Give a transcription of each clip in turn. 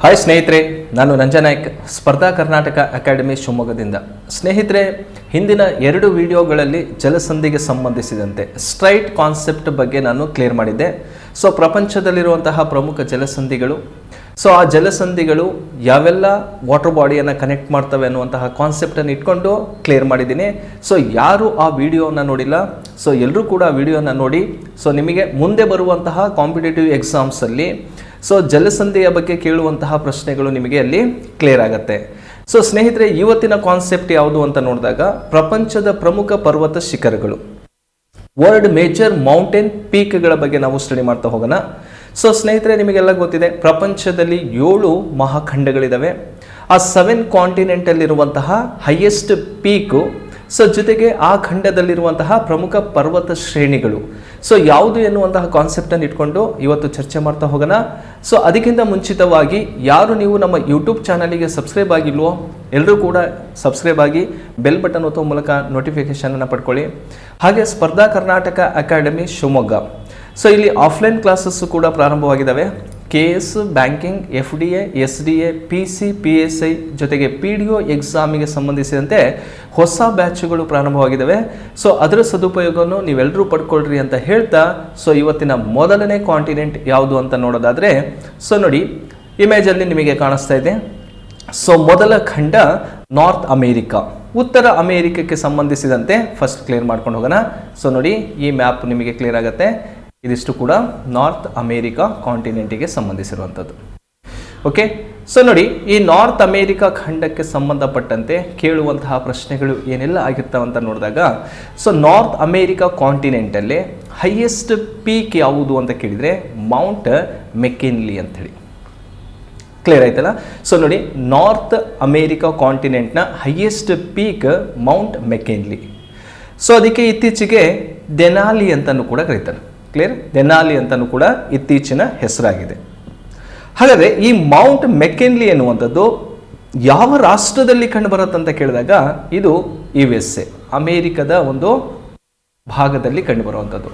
Hi ಸ್ನೇಹಿತರೆ, ನಾನು ರಂಜನಾಯ್ಕ್, ಸ್ಪರ್ಧಾ ಕರ್ನಾಟಕ ಅಕಾಡೆಮಿ ಶಿವಮೊಗ್ಗದಿಂದ. ಸ್ನೇಹಿತರೆ, ಹಿಂದಿನ 2 ವಿಡಿಯೋಗಳಲ್ಲಿ ಜಲಸಂಧಿಗೆ ಸಂಬಂಧಿಸಿದಂತೆ ಸ್ಟ್ರೈಟ್ ಕಾನ್ಸೆಪ್ಟ್ ಬಗ್ಗೆ ನಾನು ಕ್ಲಿಯರ್ ಮಾಡಿದ್ದೆ. ಸೊ ಪ್ರಪಂಚದಲ್ಲಿರುವಂತಹ ಪ್ರಮುಖ ಜಲಸಂಧಿಗಳು, ಸೊ ಆ ಜಲಸಂಧಿಗಳು ಯಾವೆಲ್ಲ ವಾಟರ್ ಬಾಡಿಯನ್ನು ಕನೆಕ್ಟ್ ಮಾಡ್ತವೆ ಅನ್ನುವಂತಹ ಕಾನ್ಸೆಪ್ಟನ್ನು ಇಟ್ಕೊಂಡು ಕ್ಲಿಯರ್ ಮಾಡಿದ್ದೀನಿ. ಸೊ ಯಾರು ಆ ವಿಡಿಯೋನ ನೋಡಿಲ್ಲ, ಸೊ ಎಲ್ಲರೂ ಕೂಡ ಆ ವಿಡಿಯೋನ ನೋಡಿ. ಸೊ ನಿಮಗೆ ಮುಂದೆ ಬರುವಂತಹ ಕಾಂಪಿಟೇಟಿವ್ ಎಕ್ಸಾಮ್ಸಲ್ಲಿ ಸೊ ಜಲಸಂಧಿಯ ಬಗ್ಗೆ ಕೇಳುವಂತಹ ಪ್ರಶ್ನೆಗಳು ನಿಮಗೆ ಅಲ್ಲಿ ಕ್ಲಿಯರ್ ಆಗುತ್ತೆ. ಸೊ ಸ್ನೇಹಿತರೆ, ಇವತ್ತಿನ ಕಾನ್ಸೆಪ್ಟ್ ಯಾವುದು ಅಂತ ನೋಡಿದಾಗ ಪ್ರಪಂಚದ ಪ್ರಮುಖ ಪರ್ವತ ಶಿಖರಗಳು, ವರ್ಲ್ಡ್ ಮೇಜರ್ ಮೌಂಟೇನ್ ಪೀಕ್ಗಳ ಬಗ್ಗೆ ನಾವು ಸ್ಟಡಿ ಮಾಡ್ತಾ ಹೋಗೋಣ. ಸೊ ಸ್ನೇಹಿತರೆ, ನಿಮಗೆಲ್ಲ ಗೊತ್ತಿದೆ ಪ್ರಪಂಚದಲ್ಲಿ 7 ಮಹಾಖಂಡಗಳಿದ್ದಾವೆ. ಆ 7 ಕಾಂಟಿನೆಂಟಲ್ಲಿರುವಂತಹ ಹೈಯೆಸ್ಟ್ ಪೀಕು, ಸೊ ಜೊತೆಗೆ ಆ ಖಂಡದಲ್ಲಿರುವಂತಹ ಪ್ರಮುಖ ಪರ್ವತ ಶ್ರೇಣಿಗಳು ಸೊ ಯಾವುದು ಎನ್ನುವಂತಹ ಕಾನ್ಸೆಪ್ಟನ್ನು ಇಟ್ಕೊಂಡು ಇವತ್ತು ಚರ್ಚೆ ಮಾಡ್ತಾ ಹೋಗೋಣ. ಸೊ ಅದಕ್ಕಿಂತ ಮುಂಚಿತವಾಗಿ ಯಾರು ನೀವು ನಮ್ಮ ಯೂಟ್ಯೂಬ್ ಚಾನಲಿಗೆ ಸಬ್ಸ್ಕ್ರೈಬ್ ಆಗಿಲ್ವೋ ಎಲ್ಲರೂ ಕೂಡ ಸಬ್ಸ್ಕ್ರೈಬ್ ಆಗಿ ಬೆಲ್ ಬಟನ್ ಒತ್ತುವ ಮೂಲಕ ನೋಟಿಫಿಕೇಷನನ್ನು ಪಡ್ಕೊಳ್ಳಿ. ಹಾಗೆ ಸ್ಪರ್ಧಾ ಕರ್ನಾಟಕ ಅಕಾಡೆಮಿ ಶಿವಮೊಗ್ಗ, ಸೊ ಇಲ್ಲಿ ಆಫ್ಲೈನ್ ಕ್ಲಾಸಸ್ಸು ಕೂಡ ಪ್ರಾರಂಭವಾಗಿದ್ದಾವೆ. KS, banking, FDA, SDA, PC, PSI ಜೊತೆಗೆ PDO ಎಕ್ಸಾಮಿಗೆ ಸಂಬಂಧಿಸಿದಂತೆ ಹೊಸ ಬ್ಯಾಚ್ಗಳು ಪ್ರಾರಂಭವಾಗಿದ್ದಾವೆ. ಸೊ ಅದರ ಸದುಪಯೋಗವನ್ನು ನೀವೆಲ್ಲರೂ ಪಡ್ಕೊಳ್ರಿ ಅಂತ ಹೇಳ್ತಾ, ಸೊ ಇವತ್ತಿನ ಮೊದಲನೇ ಕಾಂಟಿನೆಂಟ್ ಯಾವುದು ಅಂತ ನೋಡೋದಾದರೆ, ಸೊ ನೋಡಿ ಇಮೇಜಲ್ಲಿ ನಿಮಗೆ ಕಾಣಿಸ್ತಾ ಇದೆ. ಸೊ ಮೊದಲ ಖಂಡ ನಾರ್ತ್ ಅಮೇರಿಕಾ, ಉತ್ತರ ಅಮೇರಿಕಕ್ಕೆ ಸಂಬಂಧಿಸಿದಂತೆ ಫಸ್ಟ್ ಕ್ಲಿಯರ್ ಮಾಡ್ಕೊಂಡು ಹೋಗೋಣ. ಸೊ ನೋಡಿ ಈ ಮ್ಯಾಪ್ ನಿಮಗೆ ಕ್ಲಿಯರ್ ಆಗುತ್ತೆ. ಇದಿಷ್ಟು ಕೂಡ ನಾರ್ತ್ ಅಮೇರಿಕಾ ಕಾಂಟಿನೆಂಟಿಗೆ ಸಂಬಂಧಿಸಿರುವಂಥದ್ದು. ಓಕೆ, ಸೊ ನೋಡಿ ಈ ನಾರ್ತ್ ಅಮೇರಿಕಾ ಖಂಡಕ್ಕೆ ಸಂಬಂಧಪಟ್ಟಂತೆ ಕೇಳುವಂತಹ ಪ್ರಶ್ನೆಗಳು ಏನೆಲ್ಲ ಆಗಿರ್ತಾವೆ ಅಂತ ನೋಡಿದಾಗ, ಸೊ ನಾರ್ತ್ ಅಮೇರಿಕಾ ಕಾಂಟಿನೆಂಟಲ್ಲಿ ಹೈಯೆಸ್ಟ್ ಪೀಕ್ ಯಾವುದು ಅಂತ ಕೇಳಿದರೆ ಮೌಂಟ್ ಮೆಕಿನ್ಲಿ ಅಂಥೇಳಿ. ಕ್ಲಿಯರ್ ಆಯ್ತಲ್ಲ? ಸೊ ನೋಡಿ ನಾರ್ತ್ ಅಮೇರಿಕಾ ಕಾಂಟಿನೆಂಟ್ನ highest peak Mount McKinley. So ಅದಕ್ಕೆ ಇತ್ತೀಚೆಗೆ ದೆನಾಲಿ ಅಂತಲೂ ಕೂಡ ಕರೀತಾರೆ. ಕ್ಲಿಯರ್, ದೆನಾಲಿ ಅಂತಲೂ ಕೂಡ ಇತ್ತೀಚಿನ ಹೆಸರಾಗಿದೆ. ಹಾಗಾದರೆ ಈ ಮೌಂಟ್ ಮೆಕಿನ್ಲಿ ಎನ್ನುವಂಥದ್ದು ಯಾವ ರಾಷ್ಟ್ರದಲ್ಲಿ ಕಂಡುಬರುತ್ತೆ ಅಂತ ಕೇಳಿದಾಗ, ಇದು USA ಅಮೇರಿಕದ ಒಂದು ಭಾಗದಲ್ಲಿ ಕಂಡುಬರುವಂಥದ್ದು.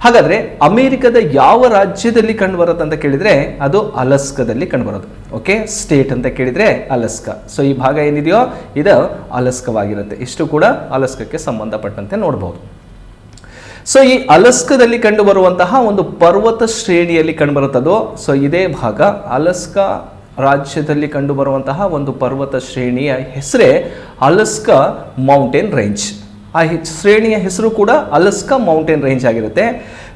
ಹಾಗಾದರೆ ಅಮೇರಿಕದ ಯಾವ ರಾಜ್ಯದಲ್ಲಿ ಕಂಡುಬರುತ್ತೆ ಅಂತ ಕೇಳಿದರೆ ಅದು ಅಲಸ್ಕಾದಲ್ಲಿ ಕಂಡುಬರೋದು. ಓಕೆ, ಸ್ಟೇಟ್ ಅಂತ ಕೇಳಿದರೆ ಅಲಸ್ಕಾ. ಸೊ ಈ ಭಾಗ ಏನಿದೆಯೋ ಇದು ಅಲಸ್ಕವಾಗಿರುತ್ತೆ. ಇಷ್ಟು ಕೂಡ ಅಲಸ್ಕಕ್ಕೆ ಸಂಬಂಧಪಟ್ಟಂತೆ ನೋಡಬಹುದು. ಸೊ ಈ ಅಲಸ್ಕಾದಲ್ಲಿ ಕಂಡುಬರುವಂತಹ ಒಂದು ಪರ್ವತ ಶ್ರೇಣಿಯಲ್ಲಿ ಕಂಡುಬರುತ್ತದೋ, ಸೊ ಇದೇ ಭಾಗ ಅಲಸ್ಕಾ ರಾಜ್ಯದಲ್ಲಿ ಕಂಡುಬರುವಂತಹ ಒಂದು ಪರ್ವತ ಶ್ರೇಣಿಯ ಹೆಸರೇ ಅಲಸ್ಕಾ ಮೌಂಟೇನ್ ರೇಂಜ್. ಆ ಶ್ರೇಣಿಯ ಹೆಸರು ಕೂಡ ಅಲಸ್ಕಾ ಮೌಂಟೇನ್ ರೇಂಜ್ ಆಗಿರುತ್ತೆ.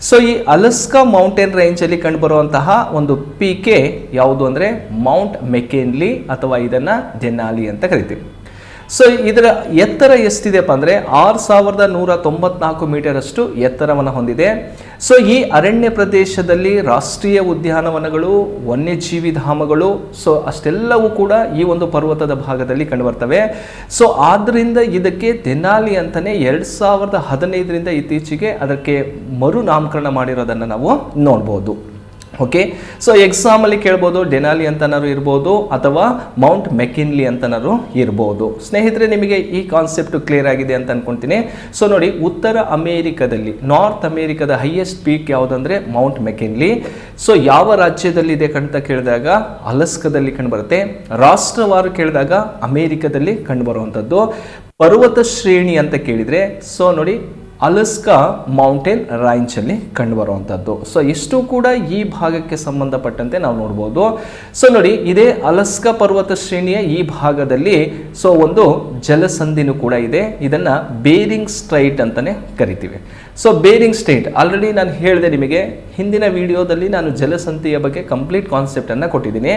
ಸೊ ಈ ಅಲಸ್ಕಾ ಮೌಂಟೇನ್ ರೇಂಜಲ್ಲಿ ಕಂಡುಬರುವಂತಹ ಒಂದು ಪೀಕೆ ಯಾವುದು ಅಂದರೆ ಮೌಂಟ್ ಮೆಕಿನ್ಲಿ, ಅಥವಾ ಇದನ್ನು ದೆನಾಲಿ ಅಂತ ಕರಿತೀವಿ. ಸೊ ಇದರ ಎತ್ತರ ಎಷ್ಟಿದೆಪ್ಪ ಅಂದರೆ 6194 ಮೀಟರ್ ಅಷ್ಟು ಎತ್ತರವನ್ನು ಹೊಂದಿದೆ. ಸೊ ಈ ಅರಣ್ಯ ಪ್ರದೇಶದಲ್ಲಿ ರಾಷ್ಟ್ರೀಯ ಉದ್ಯಾನವನಗಳು, ವನ್ಯಜೀವಿ ಧಾಮಗಳು, ಸೊ ಅಷ್ಟೆಲ್ಲವೂ ಕೂಡ ಈ ಒಂದು ಪರ್ವತದ ಭಾಗದಲ್ಲಿ ಕಂಡುಬರ್ತವೆ. ಸೊ ಆದ್ದರಿಂದ ಇದಕ್ಕೆ ದೆನಾಲಿ ಅಂತಲೇ 2015ರಿಂದ ಇತ್ತೀಚೆಗೆ ಅದಕ್ಕೆ ಮರು ನಾಮಕರಣ ಮಾಡಿರೋದನ್ನು ನಾವು ನೋಡ್ಬೋದು. ಓಕೆ, ಸೊ ಎಕ್ಸಾಮಲ್ಲಿ ಕೇಳ್ಬೋದು ಡೆನಾಲಿ ಅಂತನಾರು ಇರ್ಬೋದು ಅಥವಾ ಮೌಂಟ್ ಮೆಕಿನ್ಲಿ ಅಂತನಾರು ಇರ್ಬೋದು. ಸ್ನೇಹಿತರೆ, ನಿಮಗೆ ಈ ಕಾನ್ಸೆಪ್ಟ್ ಕ್ಲಿಯರ್ ಆಗಿದೆ ಅಂತ ಅನ್ಕೊಂತೀನಿ. ಸೊ ನೋಡಿ, ಉತ್ತರ ಅಮೇರಿಕದಲ್ಲಿ ನಾರ್ತ್ ಅಮೇರಿಕದ ಹೈಯೆಸ್ಟ್ ಪೀಕ್ ಯಾವುದಂದ್ರೆ ಮೌಂಟ್ ಮೆಕಿನ್ಲಿ. ಸೊ ಯಾವ ರಾಜ್ಯದಲ್ಲಿದೆ ಅಂತ ಕೇಳಿದಾಗ ಅಲಸ್ಕಾದಲ್ಲಿ ಕಂಡುಬರುತ್ತೆ. ರಾಷ್ಟ್ರವಾರು ಕೇಳಿದಾಗ ಅಮೇರಿಕದಲ್ಲಿ ಕಂಡುಬರುವಂಥದ್ದು. ಪರ್ವತ ಶ್ರೇಣಿ ಅಂತ ಕೇಳಿದರೆ ಸೊ ನೋಡಿ ಅಲಸ್ಕಾ ಮೌಂಟೇನ್ ರೇಂಜ್ ಅಲ್ಲಿ ಕಂಡುಬರುವಂಥದ್ದು. ಸೊ ಇಷ್ಟು ಕೂಡ ಈ ಭಾಗಕ್ಕೆ ಸಂಬಂಧಪಟ್ಟಂತೆ ನಾವು ನೋಡ್ಬೋದು. ಸೊ ನೋಡಿ, ಇದೇ ಅಲಸ್ಕಾ ಪರ್ವತ ಶ್ರೇಣಿಯ ಈ ಭಾಗದಲ್ಲಿ ಸೊ ಒಂದು ಜಲಸಂಧಿನೂ ಕೂಡ ಇದೆ. ಇದನ್ನ ಬೇರಿಂಗ್ ಸ್ಟ್ರೈಟ್ ಅಂತಾನೆ ಕರಿತೀವಿ. ಸೊ ಬೇರಿಂಗ್ ಸ್ಟ್ರೈಟ್ ಆಲ್ರೆಡಿ ನಾನು ಹೇಳಿದೆ ನಿಮಗೆ ಹಿಂದಿನ ವಿಡಿಯೋದಲ್ಲಿ, ನಾನು ಜಲಸಂಧಿಯ ಬಗ್ಗೆ ಕಂಪ್ಲೀಟ್ ಕಾನ್ಸೆಪ್ಟ್ ಅನ್ನ ಕೊಟ್ಟಿದ್ದೀನಿ.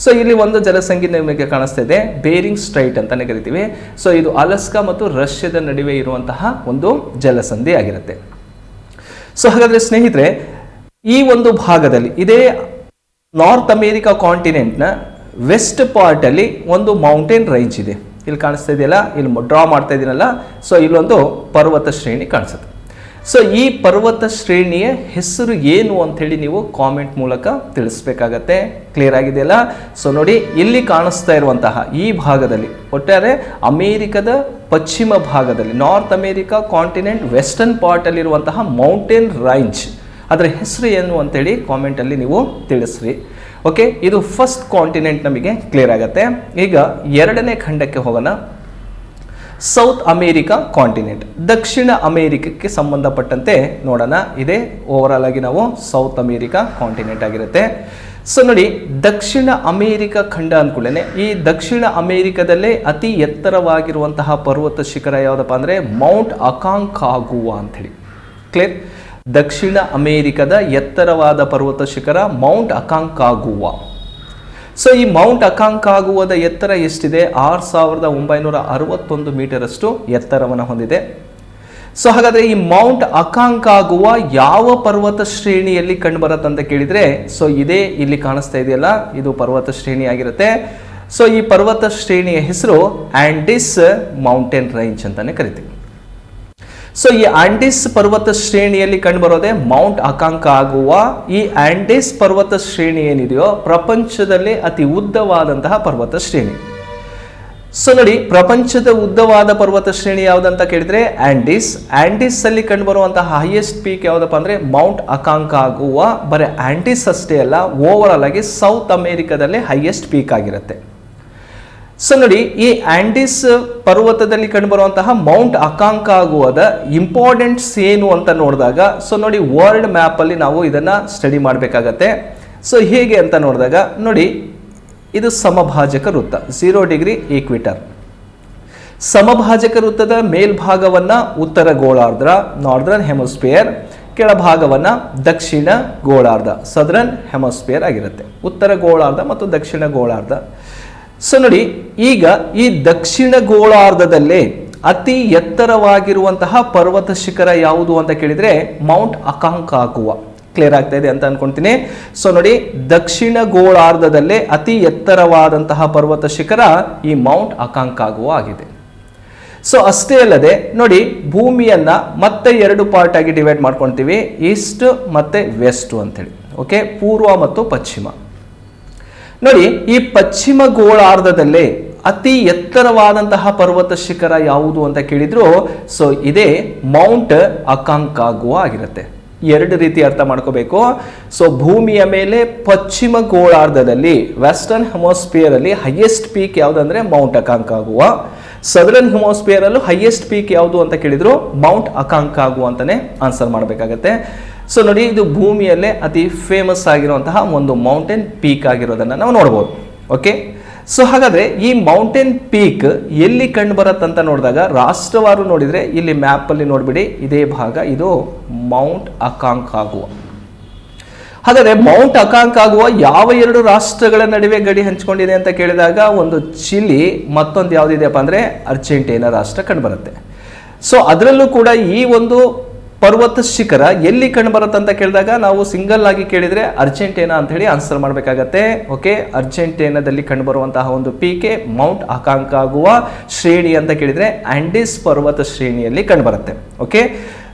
ಸೊ ಇಲ್ಲಿ ಒಂದು ಜಲಸಂಧಿ ನಿಮಗೆ ಕಾಣಿಸ್ತಾ ಇದೆ, ಬೇರಿಂಗ್ ಸ್ಟ್ರೈಟ್ ಅಂತಾನೆ ಕರಿತೀವಿ. ಸೊ ಇದು ಅಲಸ್ಕಾ ಮತ್ತು ರಷ್ಯಾದ ನಡುವೆ ಇರುವಂತಹ ಒಂದು ಜಲಸಂಧಿ ಆಗಿರುತ್ತೆ. ಸೊ ಹಾಗಾದ್ರೆ ಸ್ನೇಹಿತರೆ, ಈ ಒಂದು ಭಾಗದಲ್ಲಿ ಇದೇ ನಾರ್ತ್ ಅಮೇರಿಕಾ ಕಾಂಟಿನೆಂಟ್ನ ವೆಸ್ಟ್ ಪಾರ್ಟ್ ಅಲ್ಲಿ ಒಂದು ಮೌಂಟೇನ್ ರೇಂಜ್ ಇದೆ. ಇಲ್ಲಿ ಕಾಣಿಸ್ತಾ ಇದೆಯಲ್ಲ, ಇಲ್ಲಿ ಡ್ರಾ ಮಾಡ್ತಾ ಇದೀನಲ್ಲ, ಸೊ ಇಲ್ಲೊಂದು ಪರ್ವತ ಶ್ರೇಣಿ ಕಾಣಿಸುತ್ತೆ. ಸೊ ಈ ಪರ್ವತ ಶ್ರೇಣಿಯ ಹೆಸರು ಏನು ಅಂತ ಹೇಳಿ ನೀವು ಕಾಮೆಂಟ್ ಮೂಲಕ ತಿಳಿಸ್ಬೇಕಾಗತ್ತೆ. ಕ್ಲಿಯರ್ ಆಗಿದೆಯಲ್ಲ? ಸೊ ನೋಡಿ, ಇಲ್ಲಿ ಕಾಣಿಸ್ತಾ ಇರುವಂತಹ ಈ ಭಾಗದಲ್ಲಿ ಒಟ್ಟಾರೆ ಅಮೇರಿಕದ ಪಶ್ಚಿಮ ಭಾಗದಲ್ಲಿ north America continent western part ಅಲ್ಲಿರುವಂತಹ ಮೌಂಟೇನ್ ರೇಂಜ್, ಅದರ ಹೆಸರು ಏನು ಅಂತೇಳಿ ಕಾಮೆಂಟಲ್ಲಿ ನೀವು ತಿಳಿಸ್ರಿ. ಓಕೆ, ಇದು ಫಸ್ಟ್ ಕಾಂಟಿನೆಂಟ್ ನಮಗೆ ಕ್ಲಿಯರ್ ಆಗುತ್ತೆ. ಈಗ ಎರಡನೇ ಖಂಡಕ್ಕೆ ಹೋಗೋಣ. ಸೌತ್ ಅಮೇರಿಕಾ ಕಾಂಟಿನೆಂಟ್, ದಕ್ಷಿಣ ಅಮೇರಿಕಕ್ಕೆ ಸಂಬಂಧಪಟ್ಟಂತೆ ನೋಡೋಣ. ಇದೇ ಓವರ್ ಆಲ್ ಆಗಿ ನಾವು ಸೌತ್ ಅಮೇರಿಕಾ ಕಾಂಟಿನೆಂಟ್ ಆಗಿರುತ್ತೆ. ಸೊ ನೋಡಿ, ದಕ್ಷಿಣ ಅಮೇರಿಕಾ ಖಂಡ ಅಂದ್ಕೊಳ್ಳೇನೆ, ಈ ದಕ್ಷಿಣ ಅಮೇರಿಕಾದಲ್ಲೇ ಅತಿ ಎತ್ತರವಾಗಿರುವಂತಹ ಪರ್ವತ ಶಿಖರ ಯಾವುದಪ್ಪ ಅಂದರೆ ಮೌಂಟ್ ಅಕಾಂಕಾಗುವಾ ಅಂಥೇಳಿ. ಕ್ಲಿಯರ್? ದಕ್ಷಿಣ ಅಮೇರಿಕಾದ ಎತ್ತರವಾದ ಪರ್ವತ ಶಿಖರ ಮೌಂಟ್ ಅಕಾಂಕಾಗುವಾ. ಸೊ ಈ ಮೌಂಟ್ ಅಕಾಂಕಾಗುವಾದ ಎತ್ತರ ಎಷ್ಟಿದೆ? 6961 ಮೀಟರ್ ಅಷ್ಟು ಎತ್ತರವನ್ನು ಹೊಂದಿದೆ. ಸೊ ಹಾಗಾದ್ರೆ ಈ ಮೌಂಟ್ ಅಕಾಂಕಾಗುವಾ ಯಾವ ಪರ್ವತ ಶ್ರೇಣಿಯಲ್ಲಿ ಕಂಡುಬರುತ್ತೆ ಅಂತ ಕೇಳಿದ್ರೆ, ಸೊ ಇದೇ ಇಲ್ಲಿ ಕಾಣಿಸ್ತಾ ಇದೆಯಲ್ಲ, ಇದು ಪರ್ವತ ಶ್ರೇಣಿ ಆಗಿರುತ್ತೆ. ಸೊ ಈ ಪರ್ವತ ಶ್ರೇಣಿಯ ಹೆಸರು ಆಂಡಿಸ್ ಮೌಂಟೇನ್ ರೇಂಜ್ ಅಂತಾನೆ ಕರಿತೀವಿ. ಸೊ ಈ ಆಂಡಿಸ್ ಪರ್ವತ ಶ್ರೇಣಿಯಲ್ಲಿ ಕಂಡುಬರೋದೆ ಮೌಂಟ್ ಅಕಾಂಕಾಗುವಾ. ಈ ಆಂಡಿಸ್ ಪರ್ವತ ಶ್ರೇಣಿ ಏನಿದೆಯೋ ಪ್ರಪಂಚದಲ್ಲಿ ಅತಿ ಉದ್ದವಾದಂತಹ ಪರ್ವತ ಶ್ರೇಣಿ. ಸೊ ನೋಡಿ, ಪ್ರಪಂಚದ ಉದ್ದವಾದ ಪರ್ವತ ಶ್ರೇಣಿ ಯಾವುದಂತ ಕೇಳಿದ್ರೆ ಆಂಡಿಸ್. ಆಂಡಿಸ್ ಅಲ್ಲಿ ಕಂಡುಬರುವಂತಹ ಹೈಯೆಸ್ಟ್ ಪೀಕ್ ಯಾವುದಪ್ಪ ಅಂದ್ರೆ ಮೌಂಟ್ ಅಕಾಂಕಾಗುವಾ. ಬರೀ ಆಂಡಿಸ್ ಅಷ್ಟೇ ಅಲ್ಲ, ಓವರ್ ಆಲ್ ಆಗಿ ಸೌತ್ ಅಮೇರಿಕಾದಲ್ಲೇ ಹೈಯೆಸ್ಟ್ ಪೀಕ್ ಆಗಿರುತ್ತೆ. ಸೊ ನೋಡಿ, ಈ ಆಂಡಿಸ್ ಪರ್ವತದಲ್ಲಿ ಕಂಡುಬರುವಂತಹ ಮೌಂಟ್ ಅಕಾಂಕಾಗುವಾದ ಇಂಪಾರ್ಟೆಂಟ್ಸ್ ಏನು ಅಂತ ನೋಡಿದಾಗ, ಸೊ ನೋಡಿ ವರ್ಲ್ಡ್ ಮ್ಯಾಪ್ ಅಲ್ಲಿ ನಾವು ಇದನ್ನ ಸ್ಟಡಿ ಮಾಡಬೇಕಾಗತ್ತೆ. ಸೊ ಹೇಗೆ ಅಂತ ನೋಡಿದಾಗ ನೋಡಿ, ಇದು ಸಮಭಾಜಕ ವೃತ್ತ, 0 ಡಿಗ್ರಿ ಈಕ್ವಿಟರ್. ಸಮಭಾಜಕ ವೃತ್ತದ ಮೇಲ್ಭಾಗವನ್ನ ಉತ್ತರ ಗೋಳಾರ್ಧ ನಾರ್ದರ್ನ್ ಹೆಮಿಸ್ಫಿಯರ್, ಕೆಳಭಾಗವನ್ನ ದಕ್ಷಿಣ ಗೋಳಾರ್ಧ ಸದರ್ನ್ ಹೆಮಿಸ್ಫಿಯರ್ ಆಗಿರುತ್ತೆ. ಉತ್ತರ ಗೋಳಾರ್ಧ ಮತ್ತು ದಕ್ಷಿಣ ಗೋಳಾರ್ಧ. ಸೊ ನೋಡಿ, ಈಗ ಈ ದಕ್ಷಿಣ ಗೋಳಾರ್ಧದಲ್ಲೇ ಅತಿ ಎತ್ತರವಾಗಿರುವಂತಹ ಪರ್ವತ ಶಿಖರ ಯಾವುದು ಅಂತ ಕೇಳಿದ್ರೆ ಮೌಂಟ್ ಅಕಾಂಕಾಗುವಾ. ಕ್ಲಿಯರ್ ಆಗ್ತಾ ಇದೆ ಅಂತ ಅನ್ಕೊಂತೀನಿ. ಸೊ ನೋಡಿ, ದಕ್ಷಿಣ ಗೋಳಾರ್ಧದಲ್ಲೇ ಅತಿ ಎತ್ತರವಾದಂತಹ ಪರ್ವತ ಶಿಖರ ಈ ಮೌಂಟ್ ಅಕಾಂಕಾಗುವಾ ಆಗಿದೆ. ಸೊ ಅಷ್ಟೇ ಅಲ್ಲದೆ ನೋಡಿ, ಭೂಮಿಯನ್ನ ಮತ್ತೆ 2 ಪಾರ್ಟ್ ಆಗಿ ಡಿವೈಡ್ ಮಾಡ್ಕೊಳ್ತೀವಿ, ಈಸ್ಟ್ ಮತ್ತೆ ವೆಸ್ಟ್ ಅಂತೇಳಿ. ಓಕೆ, ಪೂರ್ವ ಮತ್ತು ಪಶ್ಚಿಮ. ನೋಡಿ, ಈ ಪಶ್ಚಿಮ ಗೋಳಾರ್ಧದಲ್ಲೇ ಅತಿ ಎತ್ತರವಾದಂತಹ ಪರ್ವತ ಶಿಖರ ಯಾವುದು ಅಂತ ಕೇಳಿದ್ರು, ಸೊ ಇದೇ ಮೌಂಟ್ ಅಕಾಂಕಾಗುವಾ ಆಗಿರುತ್ತೆ. 2 ರೀತಿ ಅರ್ಥ ಮಾಡ್ಕೋಬೇಕು. ಸೊ ಭೂಮಿಯ ಮೇಲೆ ಪಶ್ಚಿಮ ಗೋಳಾರ್ಧದಲ್ಲಿ ವೆಸ್ಟರ್ನ್ ಹೆಮಿಸ್ಫಿಯರ್ ಅಲ್ಲಿ ಹೈಯೆಸ್ಟ್ ಪೀಕ್ ಯಾವುದಂದ್ರೆ ಮೌಂಟ್ ಅಕಾಂಕಾಗುವಾ. ಸದರ್ನ್ ಹೆಮಿಸ್ಫಿಯರ್ ಅಲ್ಲೂ ಹೈಯೆಸ್ಟ್ ಪೀಕ್ ಯಾವುದು ಅಂತ ಕೇಳಿದ್ರು ಮೌಂಟ್ ಅಕಾಂಕಾಗುವಾ ಅಂತಾನೆ ಆನ್ಸರ್ ಮಾಡಬೇಕಾಗತ್ತೆ. ಸೊ ನೋಡಿ, ಇದು ಭೂಮಿಯಲ್ಲೇ ಅತಿ ಫೇಮಸ್ ಆಗಿರುವಂತಹ ಒಂದು ಮೌಂಟೇನ್ ಪೀಕ್ ಆಗಿರೋದನ್ನ ನಾವು ನೋಡ್ಬೋದು. ಓಕೆ, ಸೊ ಹಾಗಾದ್ರೆ ಈ ಮೌಂಟೇನ್ ಪೀಕ್ ಎಲ್ಲಿ ಕಂಡು ಬರುತ್ತಂತ ನೋಡಿದಾಗ ರಾಷ್ಟ್ರವಾರು ನೋಡಿದ್ರೆ ಇಲ್ಲಿ ಮ್ಯಾಪ್ ಅಲ್ಲಿ ನೋಡ್ಬಿಡಿ, ಇದೇ ಭಾಗ ಇದು ಮೌಂಟ್ ಅಕಾಂಕಾಗುವಾ. ಹಾಗಾದ್ರೆ ಮೌಂಟ್ ಅಕಾಂಕಾಗುವಾ ಯಾವ 2 ರಾಷ್ಟ್ರಗಳ ನಡುವೆ ಗಡಿ ಹಂಚಿಕೊಂಡಿದೆ ಅಂತ ಕೇಳಿದಾಗ ಒಂದು ಚಿಲಿ, ಮತ್ತೊಂದು ಯಾವುದಿದೆಯಪ್ಪ ಅಂದ್ರೆ ಅರ್ಜೆಂಟೈನಾ ರಾಷ್ಟ್ರ ಕಂಡು ಬರುತ್ತೆ. ಸೊ ಅದರಲ್ಲೂ ಕೂಡ ಈ ಒಂದು ಪರ್ವತ ಶಿಖರ ಎಲ್ಲಿ ಕಂಡು ಬರುತ್ತೆ ಅಂತ ಕೇಳಿದಾಗ ನಾವು ಸಿಂಗಲ್ ಆಗಿ ಕೇಳಿದ್ರೆ ಅರ್ಜೆಂಟೈನಾ ಅಂತ ಹೇಳಿ ಆನ್ಸರ್ ಮಾಡಬೇಕಾಗತ್ತೆ. ಓಕೆ, ಅರ್ಜೆಂಟೈನಾದಲ್ಲಿ ಕಂಡು ಬರುವಂತಹ ಒಂದು ಪೀಕೆ ಮೌಂಟ್ ಅಕಾಂಕಾಗುವಾ ಶ್ರೇಣಿ ಅಂತ ಕೇಳಿದ್ರೆ ಆಂಡಿಸ್ ಪರ್ವತ ಶ್ರೇಣಿಯಲ್ಲಿ ಕಂಡು ಬರುತ್ತೆ. ಓಕೆ,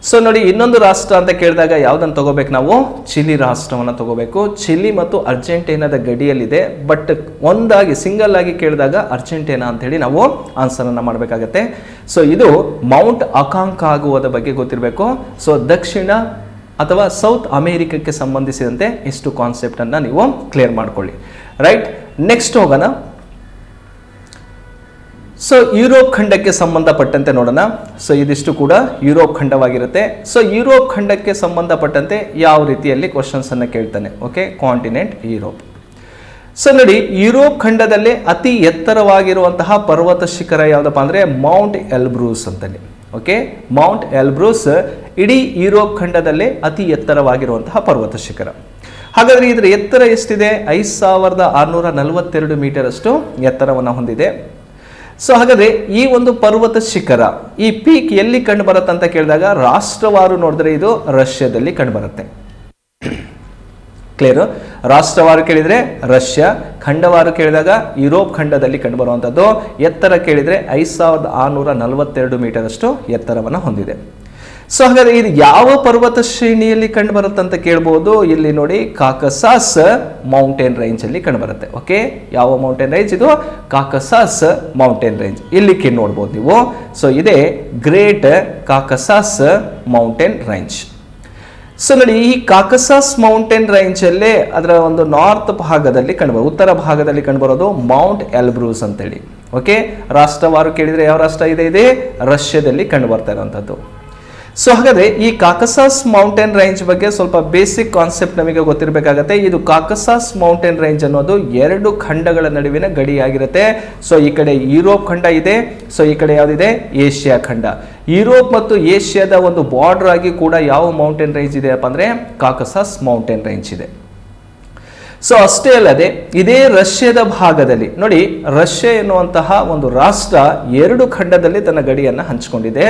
ಸೊ ನೋಡಿ, ಇನ್ನೊಂದು ರಾಷ್ಟ್ರ ಅಂತ ಕೇಳಿದಾಗ ಯಾವ್ದನ್ನ ತಗೋಬೇಕು ನಾವು? ಚಿಲಿ ರಾಷ್ಟ್ರವನ್ನ ತಗೋಬೇಕು. ಚಿಲಿ ಮತ್ತು ಅರ್ಜೆಂಟೈನಾದ ಗಡಿಯಲ್ಲಿದೆ, ಬಟ್ ಒಂದಾಗಿ ಸಿಂಗಲ್ ಆಗಿ ಕೇಳಿದಾಗ ಅರ್ಜೆಂಟೈನಾ ಅಂತ ಹೇಳಿ ನಾವು ಆನ್ಸರ್ ಅನ್ನ ಮಾಡಬೇಕಾಗತ್ತೆ. ಸೊ ಇದು ಮೌಂಟ್ ಅಕಾಂಕಾಗುವಾದ ಬಗ್ಗೆ ಗೊತ್ತಿರಬೇಕು. ಸೊ ದಕ್ಷಿಣ ಅಥವಾ ಸೌತ್ ಅಮೇರಿಕಕ್ಕೆ ಸಂಬಂಧಿಸಿದಂತೆ ಇಷ್ಟು ಕಾನ್ಸೆಪ್ಟ್ ಅನ್ನ ನೀವು ಕ್ಲಿಯರ್ ಮಾಡ್ಕೊಳ್ಳಿ. ರೈಟ್, ನೆಕ್ಸ್ಟ್ ಹೋಗೋಣ. ಸೊ ಯುರೋಪ್ ಖಂಡಕ್ಕೆ ಸಂಬಂಧಪಟ್ಟಂತೆ ನೋಡೋಣ. ಸೊ ಇದಿಷ್ಟು ಕೂಡ ಯುರೋಪ್ ಖಂಡವಾಗಿರುತ್ತೆ. ಸೊ ಯುರೋಪ್ ಖಂಡಕ್ಕೆ ಸಂಬಂಧಪಟ್ಟಂತೆ ಯಾವ ರೀತಿಯಲ್ಲಿ ಕ್ವಶನ್ಸ್ ಅನ್ನ ಕೇಳ್ತಾನೆ? Okay, continent Europe. ಸೊ ನೋಡಿ, ಯುರೋಪ್ ಖಂಡದಲ್ಲಿ ಅತಿ ಎತ್ತರವಾಗಿರುವಂತಹ ಪರ್ವತ ಶಿಖರ ಯಾವ್ದಪ್ಪ ಅಂದ್ರೆ ಮೌಂಟ್ ಎಲ್ಬ್ರೂಸ್ ಅಂತೇಳಿ. ಓಕೆ, ಮೌಂಟ್ ಎಲ್ಬ್ರೂಸ್ ಇಡೀ ಯುರೋಪ್ ಖಂಡದಲ್ಲೇ ಅತಿ ಎತ್ತರವಾಗಿರುವಂತಹ ಪರ್ವತ ಶಿಖರ. ಹಾಗಾದ್ರೆ ಇದರ ಎತ್ತರ ಎಷ್ಟಿದೆ? 5642 ಮೀಟರ್ ಅಷ್ಟು ಎತ್ತರವನ್ನು ಹೊಂದಿದೆ. ಸೊ ಹಾಗಾದ್ರೆ ಈ ಒಂದು ಪರ್ವತ ಶಿಖರ, ಈ ಪೀಕ್ ಎಲ್ಲಿ ಕಂಡು ಬರುತ್ತೆ ಅಂತ ಕೇಳಿದಾಗ ರಾಷ್ಟ್ರವಾರು ನೋಡಿದ್ರೆ ಇದು ರಷ್ಯಾದಲ್ಲಿ ಕಂಡು ಬರುತ್ತೆ. ಕ್ಲಿಯರ್? ರಾಷ್ಟ್ರವಾರು ಕೇಳಿದ್ರೆ ರಷ್ಯಾ, ಖಂಡವಾರು ಕೇಳಿದಾಗ ಯುರೋಪ್ ಖಂಡದಲ್ಲಿ ಕಂಡು ಬರುವಂತದ್ದು. ಎತ್ತರ ಕೇಳಿದ್ರೆ 5642 ಮೀಟರ್ ಅಷ್ಟು ಎತ್ತರವನ್ನು ಹೊಂದಿದೆ. ಸೊ ಹಾಗಾದ್ರೆ ಇದು ಯಾವ ಪರ್ವತ ಶ್ರೇಣಿಯಲ್ಲಿ ಕಂಡು ಬರುತ್ತೆ ಅಂತ ಕೇಳಬಹುದು. ಇಲ್ಲಿ ನೋಡಿ, ಕಾಕಸಾಸ್ ಮೌಂಟೇನ್ ರೇಂಜ್ ಅಲ್ಲಿ ಕಂಡು ಬರುತ್ತೆ. ಓಕೆ, ಯಾವ ಮೌಂಟೇನ್ ರೇಂಜ್ ಇದು? ಕಾಕಸಾಸ್ ಮೌಂಟೇನ್ ರೇಂಜ್. ಇಲ್ಲಿ ನೋಡ್ಬೋದು ನೀವು. ಸೊ ಇದೇ ಗ್ರೇಟ್ ಕಾಕಸಾಸ್ ಮೌಂಟೇನ್ ರೇಂಜ್. ಸೊ ನೋಡಿ, ಈ ಕಾಕಸಸ್ ಮೌಂಟೇನ್ ರೇಂಜ್ ಅಲ್ಲೇ ಅದರ ಒಂದು ನಾರ್ತ್ ಭಾಗದಲ್ಲಿ ಕಂಡುಬರೋದು, ಉತ್ತರ ಭಾಗದಲ್ಲಿ ಕಂಡುಬರೋದು ಮೌಂಟ್ ಎಲ್ಬ್ರೂಸ್ ಅಂತೇಳಿ. ಓಕೆ, ರಾಷ್ಟ್ರವಾರು ಕೇಳಿದ್ರೆ ಯಾವ ರಾಷ್ಟ್ರ ಇದೆ ರಷ್ಯಾದಲ್ಲಿ ಕಂಡು ಬರ್ತಾ ಇರುವಂತದ್ದು. ಸೊ ಹಾಗಾದ್ರೆ ಈ ಕಾಕಸಸ್ ಮೌಂಟೇನ್ ರೇಂಜ್ ಬಗ್ಗೆ ಸ್ವಲ್ಪ ಬೇಸಿಕ್ ಕಾನ್ಸೆಪ್ಟ್ ನಮಗೆ ಗೊತ್ತಿರಬೇಕಾಗತ್ತೆ. ಇದು ಕಾಕಸಸ್ ಮೌಂಟೇನ್ ರೇಂಜ್ ಅನ್ನೋದು 2 ಖಂಡಗಳ ನಡುವಿನ ಗಡಿಯಾಗಿರುತ್ತೆ. ಸೊ ಈ ಕಡೆ ಯುರೋಪ್ ಖಂಡ ಇದೆ, ಸೊ ಈ ಕಡೆ ಯಾವ್ದಿದೆ ಏಷ್ಯಾ ಖಂಡ. ಯುರೋಪ್ ಮತ್ತು ಏಷ್ಯಾದ ಒಂದು ಬಾರ್ಡರ್ ಆಗಿ ಕೂಡ ಯಾವ ಮೌಂಟೇನ್ ರೇಂಜ್ ಇದೆಯಪ್ಪ ಅಂದ್ರೆ ಕಾಕಸಸ್ ಮೌಂಟೇನ್ ರೇಂಜ್ ಇದೆ. ಸೊ ಅಷ್ಟೇ ಅಲ್ಲದೆ ಇದೇ ರಷ್ಯಾದ ಭಾಗದಲ್ಲಿ ನೋಡಿ, ರಷ್ಯಾ ಎನ್ನುವಂತಹ ಒಂದು ರಾಷ್ಟ್ರ 2 ಖಂಡದಲ್ಲಿ ತನ್ನ ಗಡಿಯನ್ನು ಹಂಚಿಕೊಂಡಿದೆ.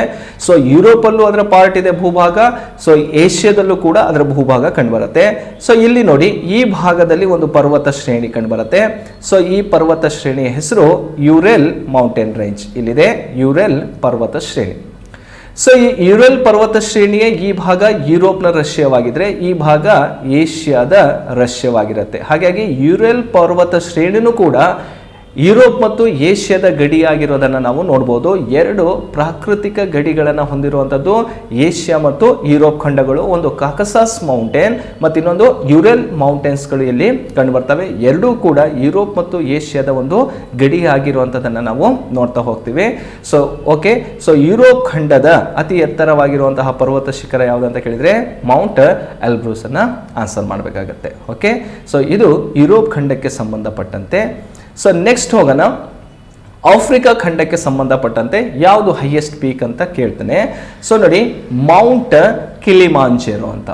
ಸೊ ಯುರೋಪ್ ಅಲ್ಲೂ ಅದರ ಪಾರ್ಟ್ ಇದೆ ಭೂಭಾಗ, ಸೊ ಏಷ್ಯಾದಲ್ಲೂ ಕೂಡ ಅದರ ಭೂಭಾಗ ಕಂಡುಬರುತ್ತೆ. ಸೊ ಇಲ್ಲಿ ನೋಡಿ, ಈ ಭಾಗದಲ್ಲಿ ಒಂದು ಪರ್ವತ ಶ್ರೇಣಿ ಕಂಡುಬರುತ್ತೆ. ಸೊ ಈ ಪರ್ವತ ಶ್ರೇಣಿಯ ಹೆಸರು ಯುರೆಲ್ ಮೌಂಟೇನ್ ರೇಂಜ್. ಇಲ್ಲಿದೆ ಯುರೆಲ್ ಪರ್ವತ ಶ್ರೇಣಿ. ಸೊ ಈ ಯುರೆಲ್ ಪರ್ವತ ಶ್ರೇಣಿಯ ಈ ಭಾಗ ಯುರೋಪ್ನ ರಷ್ಯಾವಾಗಿದ್ರೆ ಈ ಭಾಗ ಏಷ್ಯಾದ ರಷ್ಯಾವಾಗಿರುತ್ತೆ. ಹಾಗಾಗಿ ಯುರೆಲ್ ಪರ್ವತ ಶ್ರೇಣಿನೂ ಕೂಡ ಯುರೋಪ್ ಮತ್ತು ಏಷ್ಯಾದ ಗಡಿಯಾಗಿರೋದನ್ನು ನಾವು ನೋಡ್ಬೋದು. 2 ಪ್ರಾಕೃತಿಕ ಗಡಿಗಳನ್ನು ಹೊಂದಿರುವಂಥದ್ದು ಏಷ್ಯಾ ಮತ್ತು ಯುರೋಪ್ ಖಂಡಗಳು. ಒಂದು ಕಾಕಸಸ್ ಮೌಂಟೇನ್ ಮತ್ತು ಇನ್ನೊಂದು ಯುರೆಲ್ ಮೌಂಟೇನ್ಸ್ಗಳು ಇಲ್ಲಿ ಕಂಡುಬರ್ತವೆ. ಎರಡೂ ಕೂಡ ಯುರೋಪ್ ಮತ್ತು ಏಷ್ಯಾದ ಒಂದು ಗಡಿ ಆಗಿರುವಂಥದ್ದನ್ನು ನಾವು ನೋಡ್ತಾ ಹೋಗ್ತೀವಿ. ಸೊ ಓಕೆ, ಸೊ ಯುರೋಪ್ ಖಂಡದ ಅತಿ ಎತ್ತರವಾಗಿರುವಂತಹ ಪರ್ವತ ಶಿಖರ ಯಾವುದಂತ ಕೇಳಿದರೆ ಮೌಂಟ್ ಎಲ್ಬ್ರೂಸ್ ಅನ್ನು ಆನ್ಸರ್ ಮಾಡಬೇಕಾಗತ್ತೆ. ಓಕೆ, ಸೊ ಇದು ಯುರೋಪ್ ಖಂಡಕ್ಕೆ ಸಂಬಂಧಪಟ್ಟಂತೆ. ಸೊ ನೆಕ್ಸ್ಟ್ ಹೋಗೋಣ, ಆಫ್ರಿಕಾ ಖಂಡಕ್ಕೆ ಸಂಬಂಧಪಟ್ಟಂತೆ ಯಾವುದು ಹೈಯೆಸ್ಟ್ ಪೀಕ್ ಅಂತ ಕೇಳ್ತೇನೆ. ಸೊ ನೋಡಿ, ಮೌಂಟ್ ಕಿಲಿಮಾಂಜರೋ ಅಂತ.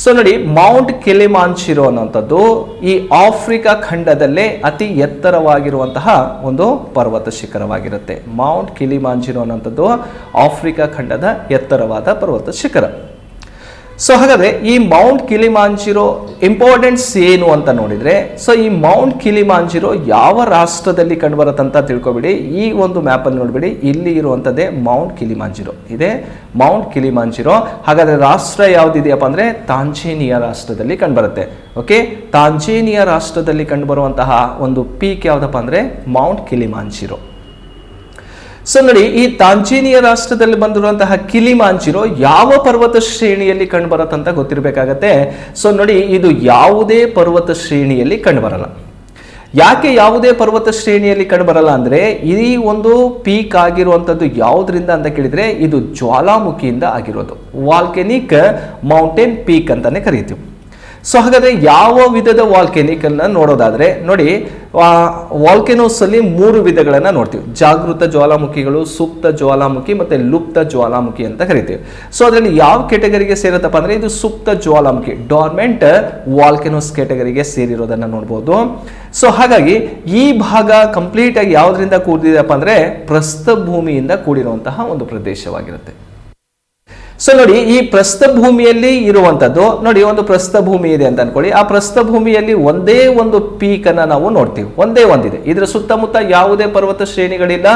ಸೊ ನೋಡಿ, ಮೌಂಟ್ ಕಿಲಿಮಾಂಜರೋ ಅನ್ನುವಂಥದ್ದು ಈ ಆಫ್ರಿಕಾ ಖಂಡದಲ್ಲೇ ಅತಿ ಎತ್ತರವಾಗಿರುವಂತಹ ಒಂದು ಪರ್ವತ ಶಿಖರವಾಗಿರುತ್ತೆ. ಮೌಂಟ್ ಕಿಲಿಮಾಂಜರೋ ಅನ್ನುವಂಥದ್ದು ಆಫ್ರಿಕಾ ಖಂಡದ ಎತ್ತರವಾದ ಪರ್ವತ ಶಿಖರ. ಸೊ ಹಾಗಾದ್ರೆ ಈ ಮೌಂಟ್ ಕಿಲಿಮಾಂಜರೋ ಇಂಪಾರ್ಟೆನ್ಸ್ ಏನು ಅಂತ ನೋಡಿದ್ರೆ, ಸೊ ಈ ಮೌಂಟ್ ಕಿಲಿಮಾಂಜರೋ ಯಾವ ರಾಷ್ಟ್ರದಲ್ಲಿ ಕಂಡುಬರುತ್ತಂತ ತಿಳ್ಕೊಬಿಡಿ. ಈ ಒಂದು ಮ್ಯಾಪಲ್ಲಿ ನೋಡ್ಬಿಡಿ, ಇಲ್ಲಿ ಇರುವಂಥದ್ದೇ ಮೌಂಟ್ ಕಿಲಿಮಾಂಜರೋ ಇದೆ, ಮೌಂಟ್ ಕಿಲಿಮಾಂಜರೋ. ಹಾಗಾದ್ರೆ ರಾಷ್ಟ್ರ ಯಾವ್ದಿದೆಯಪ್ಪ ಅಂದ್ರೆ ತಾಂಜೇನಿಯಾ ರಾಷ್ಟ್ರದಲ್ಲಿ ಕಂಡುಬರುತ್ತೆ. ಓಕೆ, ತಾಂಜೇನಿಯಾ ರಾಷ್ಟ್ರದಲ್ಲಿ ಕಂಡುಬರುವಂತಹ ಒಂದು ಪೀಕ್ ಯಾವ್ದಪ್ಪ ಅಂದ್ರೆ ಮೌಂಟ್ ಕಿಲಿಮಾಂಜರೋ. ಸೊ ನೋಡಿ, ಈ ತಾಂಜೇನಿಯಾ ರಾಷ್ಟ್ರದಲ್ಲಿ ಬಂದಿರುವಂತಹ ಕಿಲಿಮಾಂಜರೋ ಯಾವ ಪರ್ವತ ಶ್ರೇಣಿಯಲ್ಲಿ ಕಂಡುಬರುತ್ತಂತ ಗೊತ್ತಿರಬೇಕಾಗತ್ತೆ. ಸೊ ನೋಡಿ, ಇದು ಯಾವುದೇ ಪರ್ವತ ಶ್ರೇಣಿಯಲ್ಲಿ ಕಂಡುಬರಲ್ಲ. ಯಾಕೆ ಯಾವುದೇ ಪರ್ವತ ಶ್ರೇಣಿಯಲ್ಲಿ ಕಂಡುಬರಲ್ಲ ಅಂದ್ರೆ, ಈ ಒಂದು ಪೀಕ್ ಆಗಿರುವಂಥದ್ದು ಯಾವುದರಿಂದ ಅಂತ ಕೇಳಿದ್ರೆ ಇದು ಜ್ವಾಲಾಮುಖಿಯಿಂದ ಆಗಿರೋದು. ವಾಲ್ಕೆನಿಕ್ ಮೌಂಟೇನ್ ಪೀಕ್ ಅಂತಾನೆ ಕರಿತೀವಿ. ಸೊ ಹಾಗಾದ್ರೆ ಯಾವ ವಿಧದ ವಾಲ್ಕೆನಿಕ್ ಅನ್ನ ನೋಡೋದಾದ್ರೆ ನೋಡಿ, ವಾಲ್ಕೆನೋಸ್ ಅಲ್ಲಿ 3 ವಿಧಗಳನ್ನ ನೋಡ್ತೀವಿ. ಜಾಗೃತ ಜ್ವಾಲಾಮುಖಿಗಳು, ಸುಪ್ತ ಜ್ವಾಲಾಮುಖಿ ಮತ್ತೆ ಲುಪ್ತ ಜ್ವಾಲಾಮುಖಿ ಅಂತ ಕರಿತೀವಿ. ಸೊ ಅದರಲ್ಲಿ ಯಾವ ಕೆಟಗರಿಗೆ ಸೇರುತ್ತಪ್ಪ ಅಂದ್ರೆ ಇದು ಸುಪ್ತ ಜ್ವಾಲಾಮುಖಿ, ಡಾರ್ಮೆಂಟ್ ವಾಲ್ಕೆನೋಸ್ ಕೆಟಗರಿಗೆ ಸೇರಿರೋದನ್ನ ನೋಡ್ಬೋದು. ಸೊ ಹಾಗಾಗಿ ಈ ಭಾಗ ಕಂಪ್ಲೀಟ್ ಆಗಿ ಯಾವ್ದ್ರಿಂದ ಕೂಡಿದೆಯಪ್ಪ ಅಂದ್ರೆ ಪ್ರಸ್ಥಭೂಮಿಯಿಂದ ಕೂಡಿರುವಂತಹ ಒಂದು ಪ್ರದೇಶವಾಗಿರುತ್ತೆ. ಸೊ ನೋಡಿ, ಈ ಪ್ರಸ್ಥಭೂಮಿಯಲ್ಲಿ ಇರುವಂತದ್ದು ನೋಡಿ, ಒಂದು ಪ್ರಸ್ಥಭೂಮಿ ಇದೆ ಅಂತ ಅನ್ಕೊಳ್ಳಿ. ಆ ಪ್ರಸ್ಥಭೂಮಿಯಲ್ಲಿ ಒಂದೇ ಒಂದು ಪೀಕ್ ಅನ್ನ ನಾವು ನೋಡ್ತೀವಿ, ಒಂದೇ ಒಂದಿದೆ. ಇದರ ಸುತ್ತಮುತ್ತ ಯಾವುದೇ ಪರ್ವತ ಶ್ರೇಣಿಗಳಿಲ್ಲ,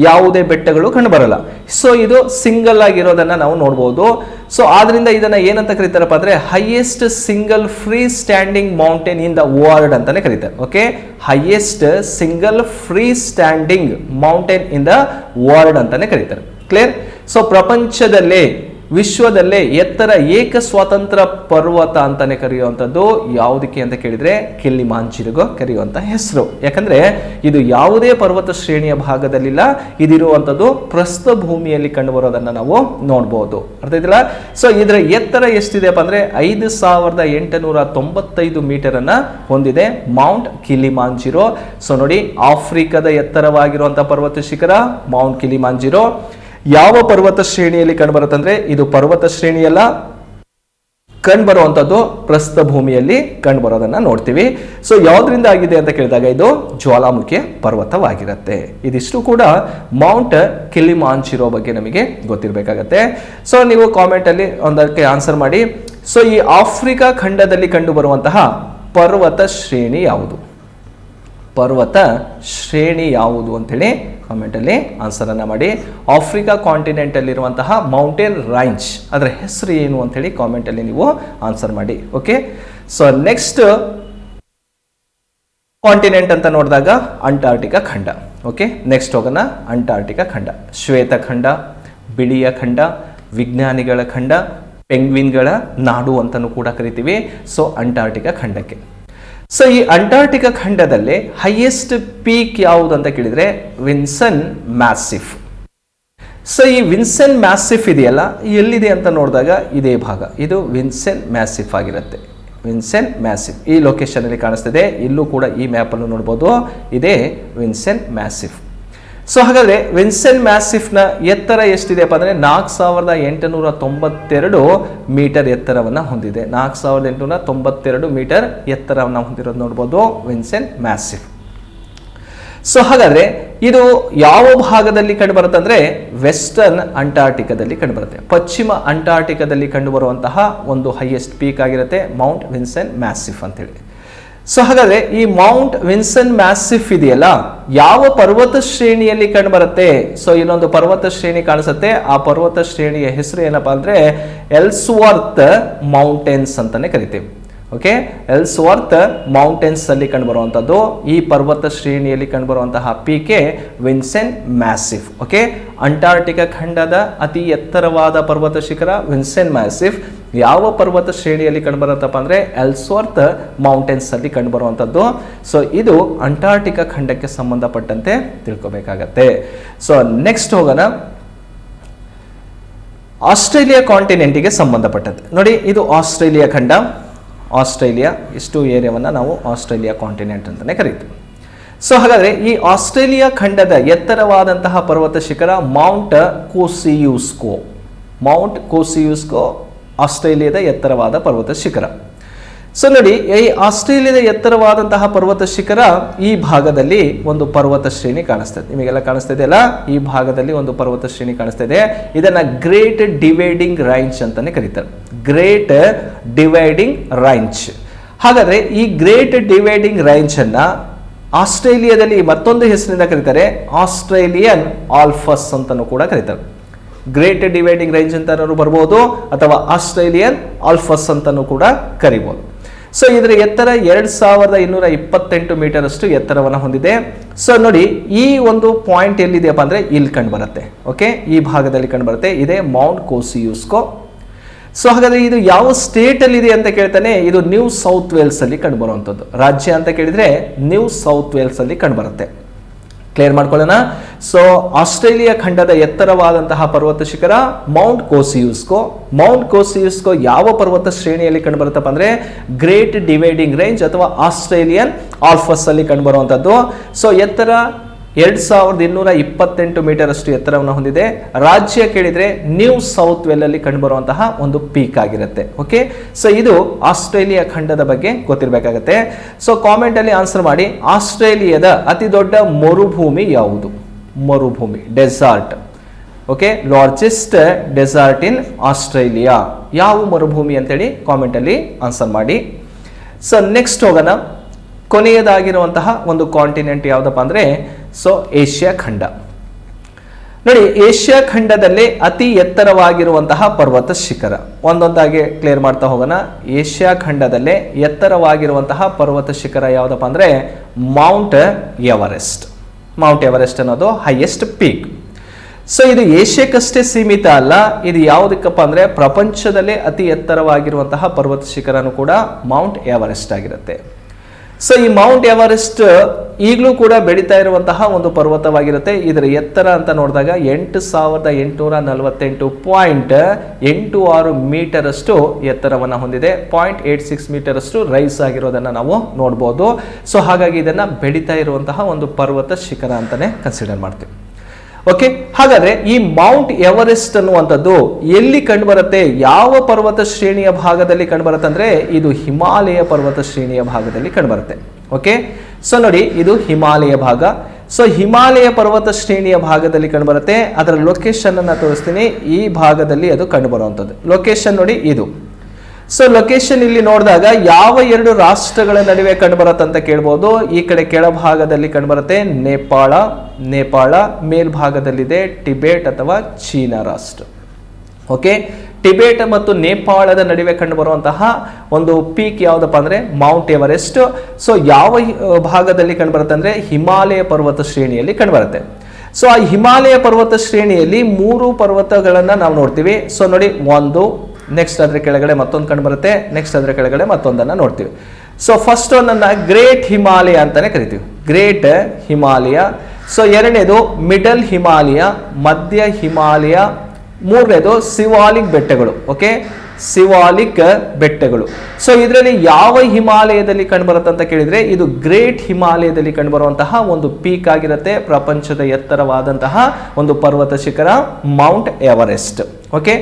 ಯಾವುದೇ ಬೆಟ್ಟಗಳು ಕಂಡುಬರಲ್ಲ. ಸೊ ಇದು ಸಿಂಗಲ್ ಆಗಿರೋದನ್ನ ನಾವು ನೋಡಬಹುದು. ಸೊ ಆದ್ರಿಂದ ಇದನ್ನ ಏನಂತ ಕರೀತಾರಪ್ಪ ಅಂದ್ರೆ highest single free standing mountain in the world ಅಂತಾನೆ ಕರೀತಾರೆ. Okay, highest single free standing mountain in the world ಅಂತಾನೆ ಕರೀತಾರೆ. ಕ್ಲಿಯರ್? ಸೊ ಪ್ರಪಂಚದಲ್ಲೇ ವಿಶ್ವದಲ್ಲೇ ಎತ್ತರ ಏಕ ಸ್ವತಂತ್ರ ಪರ್ವತ ಅಂತಾನೆ ಕರೆಯುವಂಥದ್ದು ಯಾವುದಕ್ಕೆ ಅಂತ ಕೇಳಿದ್ರೆ ಕಿಲಿಮಾಂಜರೋಗೆ ಕರೆಯುವಂತ ಹೆಸರು. ಯಾಕಂದ್ರೆ ಇದು ಯಾವುದೇ ಪರ್ವತ ಶ್ರೇಣಿಯ ಭಾಗದಲ್ಲಿಲ್ಲ, ಇದಿರುವಂಥದ್ದು ಪ್ರಸ್ಥಭೂಮಿಯಲ್ಲಿ ಕಂಡುಬರೋದನ್ನ ನಾವು ನೋಡಬಹುದು. ಅರ್ಥ ಇದೆಯಲ್ಲ? ಸೊ ಇದರ ಎತ್ತರ ಎಷ್ಟಿದೆಯಪ್ಪ ಅಂದ್ರೆ 5895 ಮೀಟರ್ ಅನ್ನ ಹೊಂದಿದೆ ಮೌಂಟ್ ಕಿಲಿಮಾಂಜರೋ. ಸೊ ನೋಡಿ, ಆಫ್ರಿಕಾದ ಎತ್ತರವಾಗಿರುವಂತಹ ಪರ್ವತ ಶಿಖರ ಮೌಂಟ್ ಕಿಲಿಮಾಂಜರೋ. ಯಾವ ಪರ್ವತ ಶ್ರೇಣಿಯಲ್ಲಿ ಕಂಡುಬರುತ್ತಂದ್ರೆ ಇದು ಪರ್ವತ ಶ್ರೇಣಿಯಲ್ಲ, ಕಂಡುಬರುವಂತದ್ದು ಪ್ರಸ್ಥಭೂಮಿಯಲ್ಲಿ ಕಂಡುಬರೋದನ್ನ ನೋಡ್ತೀವಿ. ಸೊ ಯಾವ್ದ್ರಿಂದ ಆಗಿದೆ ಅಂತ ಕೇಳಿದಾಗ ಇದು ಜ್ವಾಲಾಮುಖಿ ಪರ್ವತವಾಗಿರುತ್ತೆ. ಇದಿಷ್ಟು ಕೂಡ ಮೌಂಟ್ ಕಿಲಿಮಾಂಜರೋ ಬಗ್ಗೆ ನಮಗೆ ಗೊತ್ತಿರಬೇಕಾಗತ್ತೆ. ಸೊ ನೀವು ಕಾಮೆಂಟ್ ಅಲ್ಲಿ ಒಂದಕ್ಕೆ ಆನ್ಸರ್ ಮಾಡಿ. ಸೊ ಈ ಆಫ್ರಿಕಾ ಖಂಡದಲ್ಲಿ ಕಂಡುಬರುವಂತಹ ಪರ್ವತ ಶ್ರೇಣಿ ಯಾವುದು, ಪರ್ವತ ಶ್ರೇಣಿ ಯಾವುದು ಅಂತೇಳಿ ಕಾಮೆಂಟ್ ಅಲ್ಲಿ ಆನ್ಸರ್ ಅನ್ನ ಮಾಡಿ. ಆಫ್ರಿಕಾ ಕಾಂಟಿನೆಂಟ್ ಅಲ್ಲಿ ಇರುವಂತಹ ಮೌಂಟೇನ್ ರೇಂಜ್ ಅದರ ಹೆಸರು ಏನು ಅಂತ ಹೇಳಿ ಕಾಮೆಂಟ್ ಅಲ್ಲಿ ನೀವು ಆನ್ಸರ್ ಮಾಡಿ. ಓಕೆ, ಸೊ ನೆಕ್ಸ್ಟ್ ಕಾಂಟಿನೆಂಟ್ ಅಂತ ನೋಡಿದಾಗ ಅಂಟಾರ್ಟಿಕಾ ಖಂಡ. ಓಕೆ, ನೆಕ್ಸ್ಟ್ ಹೋಗೋಣ. ಅಂಟಾರ್ಟಿಕಾ ಖಂಡ ಶ್ವೇತ ಖಂಡ, ಬಿಳಿಯ ಖಂಡ, ವಿಜ್ಞಾನಿಗಳ ಖಂಡ, ಪೆಂಗ್ವಿನ್ಗಳ ನಾಡು ಅಂತಲೂ ಕೂಡ ಕರಿತೀವಿ. ಸೊ ಅಂಟಾರ್ಟಿಕಾ ಖಂಡಕ್ಕೆ. ಸೊ ಈ ಅಂಟಾರ್ಟಿಕಾ ಖಂಡದಲ್ಲಿ ಹೈಯೆಸ್ಟ್ ಪೀಕ್ ಯಾವುದು ಅಂತ ಕೇಳಿದ್ರೆ ವಿನ್ಸನ್ ಮ್ಯಾಸಿಫ್. ಸೊ ಈ ವಿನ್ಸನ್ ಮ್ಯಾಸಿಫ್ ಇದೆಯಲ್ಲ, ಎಲ್ಲಿದೆ ಅಂತ ನೋಡಿದಾಗ ಇದೇ ಭಾಗ, ಇದು ವಿನ್ಸನ್ ಮ್ಯಾಸಿಫ್ ಆಗಿರುತ್ತೆ. ವಿನ್ಸನ್ ಮ್ಯಾಸಿಫ್ ಈ ಲೊಕೇಶನ್ ಅಲ್ಲಿ ಕಾಣಿಸ್ತಿದೆ. ಇಲ್ಲೂ ಕೂಡ ಈ ಮ್ಯಾಪ್ ಅನ್ನು ನೋಡಬಹುದು, ಇದೇ ವಿನ್ಸನ್ ಮ್ಯಾಸಿಫ್. ಸೊ ಹಾಗಾದ್ರೆ ವಿನ್ಸನ್ ಮ್ಯಾಸಿಫ್ ನ ಎತ್ತರ ಎಷ್ಟಿದೆಯಪ್ಪ ಅಂದ್ರೆ 4892 ಮೀಟರ್ ಎತ್ತರವನ್ನ ಹೊಂದಿದೆ. 4892 ಮೀಟರ್ ಎತ್ತರವನ್ನ ಹೊಂದಿರೋದು ನೋಡಬಹುದು ವಿನ್ಸನ್ ಮ್ಯಾಸಿಫ್. ಸೊ ಹಾಗಾದ್ರೆ ಇದು ಯಾವ ಭಾಗದಲ್ಲಿ ಕಂಡು ಬರುತ್ತೆ ಅಂದ್ರೆ ವೆಸ್ಟರ್ನ್ ಅಂಟಾರ್ಟಿಕಾದಲ್ಲಿ ಕಂಡು ಬರುತ್ತೆ. ಪಶ್ಚಿಮ ಅಂಟಾರ್ಟಿಕಾದಲ್ಲಿ ಕಂಡು ಬರುವಂತಹ ಒಂದು ಹೈಯೆಸ್ಟ್ ಪೀಕ್ ಆಗಿರುತ್ತೆ ಮೌಂಟ್ ವಿನ್ಸನ್ ಮ್ಯಾಸಿಫ್ ಅಂತ ಹೇಳಿ. ಸೊ ಹಾಗಾದ್ರೆ ಈ ಮೌಂಟ್ ವಿನ್ಸನ್ ಮ್ಯಾಸಿಫ್ ಇದೆಯಲ್ಲ, ಯಾವ ಪರ್ವತ ಶ್ರೇಣಿಯಲ್ಲಿ ಕಂಡು ಬರುತ್ತೆ? ಸೊ ಇಲ್ಲೊಂದು ಪರ್ವತ ಶ್ರೇಣಿ ಕಾಣಿಸುತ್ತೆ. ಆ ಪರ್ವತ ಶ್ರೇಣಿಯ ಹೆಸರು ಏನಪ್ಪಾ ಅಂದ್ರೆ ಎಲ್ಸ್ವರ್ತ್ ಮೌಂಟೇನ್ಸ್ ಅಂತಾನೆ ಕರಿತೀವಿ. ಓಕೆ, ಎಲ್ಸ್ವರ್ತ್ ಮೌಂಟೇನ್ಸ್ ಅಲ್ಲಿ ಕಂಡುಬರುವಂತದ್ದು ಈ ಪರ್ವತ ಶ್ರೇಣಿಯಲ್ಲಿ ಕಂಡುಬರುವಂತಹ ಪೀಕೆ ವಿನ್ಸನ್ ಮ್ಯಾಸಿಫ್. ಓಕೆ, ಅಂಟಾರ್ಟಿಕಾ ಖಂಡದ ಅತಿ ಎತ್ತರವಾದ ಪರ್ವತ ಶಿಖರ ವಿನ್ಸನ್ ಮ್ಯಾಸಿಫ್ ಯಾವ ಪರ್ವತ ಶ್ರೇಣಿಯಲ್ಲಿ ಕಂಡುಬರುತ್ತಪ್ಪ ಅಂದ್ರೆ ಎಲ್ಸ್ವರ್ತ್ ಮೌಂಟೇನ್ಸ್ ಅಲ್ಲಿ ಕಂಡುಬರುವಂತದ್ದು. ಸೊ ಇದು ಅಂಟಾರ್ಟಿಕಾ ಖಂಡಕ್ಕೆ ಸಂಬಂಧಪಟ್ಟಂತೆ ತಿಳ್ಕೊಬೇಕಾಗತ್ತೆ. ಸೊ ನೆಕ್ಸ್ಟ್ ಹೋಗೋಣ ಆಸ್ಟ್ರೇಲಿಯಾ ಕಾಂಟಿನೆಂಟ್ಗೆ ಸಂಬಂಧಪಟ್ಟದ್ದು. ನೋಡಿ, ಇದು ಆಸ್ಟ್ರೇಲಿಯಾ ಖಂಡ. ಆಸ್ಟ್ರೇಲಿಯಾ ಇಷ್ಟು ಏರಿಯಾವನ್ನು ನಾವು ಆಸ್ಟ್ರೇಲಿಯಾ ಕಾಂಟಿನೆಂಟ್ ಅಂತಲೇ ಕರೀತೀವಿ. ಸೊ ಹಾಗಾದರೆ ಈ ಆಸ್ಟ್ರೇಲಿಯಾ ಖಂಡದ ಎತ್ತರವಾದಂತಹ ಪರ್ವತ ಶಿಖರ ಮೌಂಟ್ ಕೋಸಿಯುಸ್ಕೋ. ಮೌಂಟ್ ಕೋಸಿಯುಸ್ಕೋ ಆಸ್ಟ್ರೇಲಿಯಾದ ಎತ್ತರವಾದ ಪರ್ವತ ಶಿಖರ. ಸೊ ನೋಡಿ, ಈ ಆಸ್ಟ್ರೇಲಿಯಾದ ಎತ್ತರವಾದಂತಹ ಪರ್ವತ ಶಿಖರ ಈ ಭಾಗದಲ್ಲಿ ಒಂದು ಪರ್ವತ ಶ್ರೇಣಿ ಕಾಣಿಸ್ತದೆ. ನಿಮಗೆಲ್ಲ ಕಾಣಿಸ್ತಾ ಇದೆಯಲ್ಲ, ಈ ಭಾಗದಲ್ಲಿ ಒಂದು ಪರ್ವತ ಶ್ರೇಣಿ ಕಾಣಿಸ್ತಾ ಇದೆ. ಇದನ್ನ ಗ್ರೇಟ್ ಡಿವೈಡಿಂಗ್ ರೈಂಜ್ ಅಂತಾನೆ ಕರೀತಾರೆ. Great dividing range. ಹಾಗಾದ್ರೆ ಈ ಗ್ರೇಟ್ ಡಿವೈಡಿಂಗ್ ರೈಂಜ್ ಅನ್ನ ಆಸ್ಟ್ರೇಲಿಯಾದಲ್ಲಿ ಮತ್ತೊಂದು ಹೆಸರಿನಿಂದ ಕರೀತಾರೆ, ಆಸ್ಟ್ರೇಲಿಯನ್ ಆಲ್ಫಸ್ ಅಂತಾನೂ ಕೂಡ ಕರೀತಾರೆ. ಗ್ರೇಟ್ ಡಿವೈಡಿಂಗ್ ರೇಂಜ್ ಅಂತ ಬರ್ಬೋದು ಅಥವಾ ಆಸ್ಟ್ರೇಲಿಯನ್ ಆಲ್ಫಸ್ ಅಂತಾನೂ ಕೂಡ ಕರಿಬಹುದು. ಸೊ ಇದರ ಎತ್ತರ 2228 ಮೀಟರ್ ಅಷ್ಟು ಎತ್ತರವನ್ನು ಹೊಂದಿದೆ. ಸೊ ನೋಡಿ, ಈ ಒಂದು ಪಾಯಿಂಟ್ ಎಲ್ಲಿದೆಯಪ್ಪ ಅಂದ್ರೆ ಇಲ್ಲಿ ಕಂಡು ಬರುತ್ತೆ. ಓಕೆ, ಈ ಭಾಗದಲ್ಲಿ ಕಂಡು ಬರುತ್ತೆ. ಇದೇ ಮೌಂಟ್ ಕೋಸಿಯುಸ್ಕೋ. ಸೊ ಹಾಗಾದ್ರೆ ಇದು ಯಾವ ಸ್ಟೇಟ್ ಅಲ್ಲಿ ಇದೆ ಅಂತ ಕೇಳ್ತಾನೆ, ಇದು ನ್ಯೂ ಸೌತ್ ವೇಲ್ಸ್ ಅಲ್ಲಿ ಕಂಡು ಬರುವಂತದ್ದು. ರಾಜ್ಯ ಅಂತ ಕೇಳಿದ್ರೆ ನ್ಯೂ ಸೌತ್ ವೇಲ್ಸ್ ಅಲ್ಲಿ ಕಂಡು ಬರುತ್ತೆ. ಕ್ಲಿಯರ್ ಮಾಡ್ಕೊಳ್ಳೋಣ. ಸೊ ಆಸ್ಟ್ರೇಲಿಯಾ ಖಂಡದ ಎತ್ತರವಾದಂತಹ ಪರ್ವತ ಶಿಖರ ಮೌಂಟ್ ಕೋಸಿಯುಸ್ಕೋ. ಮೌಂಟ್ ಕೋಸಿಯುಸ್ಕೋ ಯಾವ ಪರ್ವತ ಶ್ರೇಣಿಯಲ್ಲಿ ಕಂಡು ಬರುತ್ತಪ್ಪ ಅಂದ್ರೆ ಗ್ರೇಟ್ ಡಿವೈಡಿಂಗ್ ರೇಂಜ್ ಅಥವಾ ಆಸ್ಟ್ರೇಲಿಯನ್ ಆಲ್ಫಸ್ ಅಲ್ಲಿ ಕಂಡು ಬರುವಂತದ್ದು. ಸೊ ಎತ್ತರ 2228 ಮೀಟರ್ ಅಷ್ಟು ಎತ್ತರವನ್ನು ಹೊಂದಿದೆ. ರಾಜ್ಯ ಕೇಳಿದ್ರೆ ನ್ಯೂ ಸೌತ್ ವೇಲ್ ಅಲ್ಲಿ ಕಂಡುಬರುವಂತಹ ಒಂದು ಪೀಕ್ ಆಗಿರುತ್ತೆ. ಓಕೆ, ಸೊ ಇದು ಆಸ್ಟ್ರೇಲಿಯಾ ಖಂಡದ ಬಗ್ಗೆ ಗೊತ್ತಿರಬೇಕಾಗತ್ತೆ. ಸೊ ಕಾಮೆಂಟ್ ಅಲ್ಲಿ ಆನ್ಸರ್ ಮಾಡಿ, ಆಸ್ಟ್ರೇಲಿಯಾದ ಅತಿ ದೊಡ್ಡ ಮರುಭೂಮಿ ಯಾವುದು? ಮರುಭೂಮಿ, desert. Okay, largest desert in Australia ಯಾವ ಮರುಭೂಮಿ ಅಂತೇಳಿ ಕಾಮೆಂಟ್ ಅಲ್ಲಿ ಆನ್ಸರ್ ಮಾಡಿ. ಸೊ ನೆಕ್ಸ್ಟ್ ಹೋಗೋಣ. ಕೊನೆಯದಾಗಿರುವಂತಹ ಒಂದು ಕಾಂಟಿನೆಂಟ್ ಯಾವುದಪ್ಪ ಅಂದ್ರೆ ಸೊ ಏಷ್ಯಾ ಖಂಡ. ನೋಡಿ, ಏಷ್ಯಾ ಖಂಡದಲ್ಲಿ ಅತಿ ಎತ್ತರವಾಗಿರುವಂತಹ ಪರ್ವತ ಶಿಖರ ಒಂದೊಂದಾಗಿ ಕ್ಲಿಯರ್ ಮಾಡ್ತಾ ಹೋಗೋಣ. ಏಷ್ಯಾ ಖಂಡದಲ್ಲೇ ಎತ್ತರವಾಗಿರುವಂತಹ ಪರ್ವತ ಶಿಖರ ಯಾವುದಪ್ಪ ಅಂದ್ರೆ ಮೌಂಟ್ ಎವರೆಸ್ಟ್. ಮೌಂಟ್ ಎವರೆಸ್ಟ್ ಅನ್ನೋದು ಹೈಯೆಸ್ಟ್ ಪೀಕ್. ಸೊ ಇದು ಏಷ್ಯಾಕ್ಕಷ್ಟೇ ಸೀಮಿತ ಅಲ್ಲ, ಇದು ಯಾವುದಕ್ಕಪ್ಪ ಅಂದ್ರೆ ಪ್ರಪಂಚದಲ್ಲೇ ಅತಿ ಎತ್ತರವಾಗಿರುವಂತಹ ಪರ್ವತ ಶಿಖರನು ಕೂಡ ಮೌಂಟ್ ಎವರೆಸ್ಟ್ ಆಗಿರುತ್ತೆ. ಸೊ ಈ ಮೌಂಟ್ ಎವರೆಸ್ಟ್ ಈಗಲೂ ಕೂಡ ಬೆಳೀತಾ ಇರುವಂತಹ ಒಂದು ಪರ್ವತವಾಗಿರುತ್ತೆ. ಇದರ ಎತ್ತರ ಅಂತ ನೋಡಿದಾಗ 8848.86 ಮೀಟರ್ ಅಷ್ಟು ಎತ್ತರವನ್ನು ಹೊಂದಿದೆ. 0.86 ಮೀಟರ್ ಅಷ್ಟು ರೈಸ್ ಆಗಿರೋದನ್ನ ನಾವು ನೋಡಬಹುದು. ಸೊ ಹಾಗಾಗಿ ಇದನ್ನ ಬೆಳೀತಾ ಇರುವಂತಹ ಒಂದು ಪರ್ವತ ಶಿಖರ ಅಂತಾನೆ ಕನ್ಸಿಡರ್ ಮಾಡ್ತೀವಿ. ಓಕೆ, ಹಾಗಾದ್ರೆ ಈ ಮೌಂಟ್ ಎವರೆಸ್ಟ್ ಅನ್ನುವಂಥದ್ದು ಎಲ್ಲಿ ಕಂಡುಬರುತ್ತೆ, ಯಾವ ಪರ್ವತ ಶ್ರೇಣಿಯ ಭಾಗದಲ್ಲಿ ಕಂಡುಬರುತ್ತೆ ಅಂದ್ರೆ ಇದು ಹಿಮಾಲಯ ಪರ್ವತ ಶ್ರೇಣಿಯ ಭಾಗದಲ್ಲಿ ಕಂಡುಬರುತ್ತೆ. ಓಕೆ, ಸೊ ನೋಡಿ, ಇದು ಹಿಮಾಲಯ ಭಾಗ. ಸೊ ಹಿಮಾಲಯ ಪರ್ವತ ಶ್ರೇಣಿಯ ಭಾಗದಲ್ಲಿ ಕಂಡುಬರುತ್ತೆ. ಅದರ ಲೊಕೇಶನ್ ಅನ್ನ ತೋರಿಸ್ತೀನಿ. ಈ ಭಾಗದಲ್ಲಿ ಅದು ಕಂಡುಬರುವಂಥದ್ದು ಲೊಕೇಶನ್ ನೋಡಿ ಇದು. ಸೊ ಲೊಕೇಶನ್ ಇಲ್ಲಿ ನೋಡಿದಾಗ ಯಾವ ಎರಡು ರಾಷ್ಟ್ರಗಳ ನಡುವೆ ಕಂಡುಬರುತ್ತೆ ಅಂತ ಕೇಳ್ಬೋದು. ಈ ಕಡೆ ಕೆಳಭಾಗದಲ್ಲಿ ಕಂಡುಬರುತ್ತೆ ನೇಪಾಳ, ಮೇಲ್ಭಾಗದಲ್ಲಿದೆ ಟಿಬೆಟ್ ಅಥವಾ ಚೀನಾ ರಾಷ್ಟ್ರ. ಓಕೆ, ಟಿಬೆಟ್ ಮತ್ತು ನೇಪಾಳದ ನಡುವೆ ಕಂಡುಬರುವಂತಹ ಒಂದು ಪೀಕ್ ಯಾವುದಪ್ಪ ಅಂದ್ರೆ ಮೌಂಟ್ ಎವರೆಸ್ಟ್. ಸೊ ಯಾವ ಭಾಗದಲ್ಲಿ ಕಂಡುಬರುತ್ತೆ ಅಂದ್ರೆ ಹಿಮಾಲಯ ಪರ್ವತ ಶ್ರೇಣಿಯಲ್ಲಿ ಕಂಡುಬರುತ್ತೆ. ಸೊ ಆ ಹಿಮಾಲಯ ಪರ್ವತ ಶ್ರೇಣಿಯಲ್ಲಿ 3 ಪರ್ವತಗಳನ್ನ ನಾವು ನೋಡ್ತೀವಿ. ಸೊ ನೋಡಿ, 1, ನೆಕ್ಸ್ಟ್ ಅದರ ಕೆಳಗಡೆ ಮತ್ತೊಂದು ಕಂಡು ಬರುತ್ತೆ, ನೆಕ್ಸ್ಟ್ ಅದರ ಕೆಳಗಡೆ ಮತ್ತೊಂದನ್ನು ನೋಡ್ತೀವಿ. ಸೊ ಫಸ್ಟ್ ಒಂದನ್ನು ಗ್ರೇಟ್ ಹಿಮಾಲಯ ಅಂತಾನೆ ಕರಿತೀವಿ, ಗ್ರೇಟ್ ಹಿಮಾಲಯ. ಸೊ ಎರಡನೇದು ಮಿಡಲ್ ಹಿಮಾಲಯ, ಮಧ್ಯ ಹಿಮಾಲಯ. ಮೂರನೇದು ಸಿವಾಲಿಕ್ ಬೆಟ್ಟಗಳು. ಓಕೆ, ಸಿವಾಲಿಕ್ ಬೆಟ್ಟಗಳು. ಸೊ ಇದರಲ್ಲಿ ಯಾವ ಹಿಮಾಲಯದಲ್ಲಿ ಕಂಡುಬರುತ್ತೆ ಅಂತ ಕೇಳಿದ್ರೆ ಇದು ಗ್ರೇಟ್ ಹಿಮಾಲಯದಲ್ಲಿ ಕಂಡುಬರುವಂತಹ ಒಂದು ಪೀಕ್ ಆಗಿರುತ್ತೆ, ಪ್ರಪಂಚದ ಎತ್ತರವಾದಂತಹ ಒಂದು ಪರ್ವತ ಶಿಖರ ಮೌಂಟ್ ಎವರೆಸ್ಟ್. ಓಕೆ,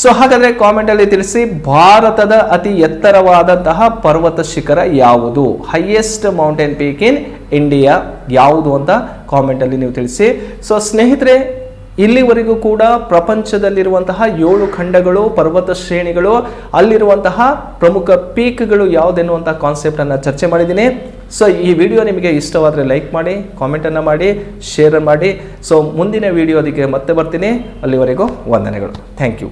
ಸೊ ಹಾಗಾದ್ರೆ ಕಾಮೆಂಟ್ ಅಲ್ಲಿ ತಿಳಿಸಿ, ಭಾರತದ ಅತಿ ಎತ್ತರವಾದಂತಹ ಪರ್ವತ ಶಿಖರ ಯಾವುದು, highest mountain peak in India ಯಾವುದು ಅಂತ ಕಾಮೆಂಟ್ ಅಲ್ಲಿ ನೀವು ತಿಳಿಸಿ. ಸೊ ಸ್ನೇಹಿತರೆ, ಇಲ್ಲಿವರೆಗೂ ಕೂಡ ಪ್ರಪಂಚದಲ್ಲಿರುವಂತಹ 7 ಖಂಡಗಳು, ಪರ್ವತ ಶ್ರೇಣಿಗಳು, ಅಲ್ಲಿರುವಂತಹ ಪ್ರಮುಖ ಪೀಕ್ಗಳು ಯಾವುದೆನ್ನುವಂಥ ಕಾನ್ಸೆಪ್ಟ್ ಅನ್ನು ಚರ್ಚೆ ಮಾಡಿದ್ದೀನಿ. ಸೊ ಈ ವಿಡಿಯೋ ನಿಮಗೆ ಇಷ್ಟವಾದರೆ ಲೈಕ್ ಮಾಡಿ, ಕಾಮೆಂಟನ್ನು ಮಾಡಿ, ಶೇರ್ ಮಾಡಿ. ಸೊ ಮುಂದಿನ ವಿಡಿಯೋದಿಗೆ ಮತ್ತೆ ಬರ್ತೀನಿ. ಅಲ್ಲಿವರೆಗೂ ವಂದನೆಗಳು. Thank you.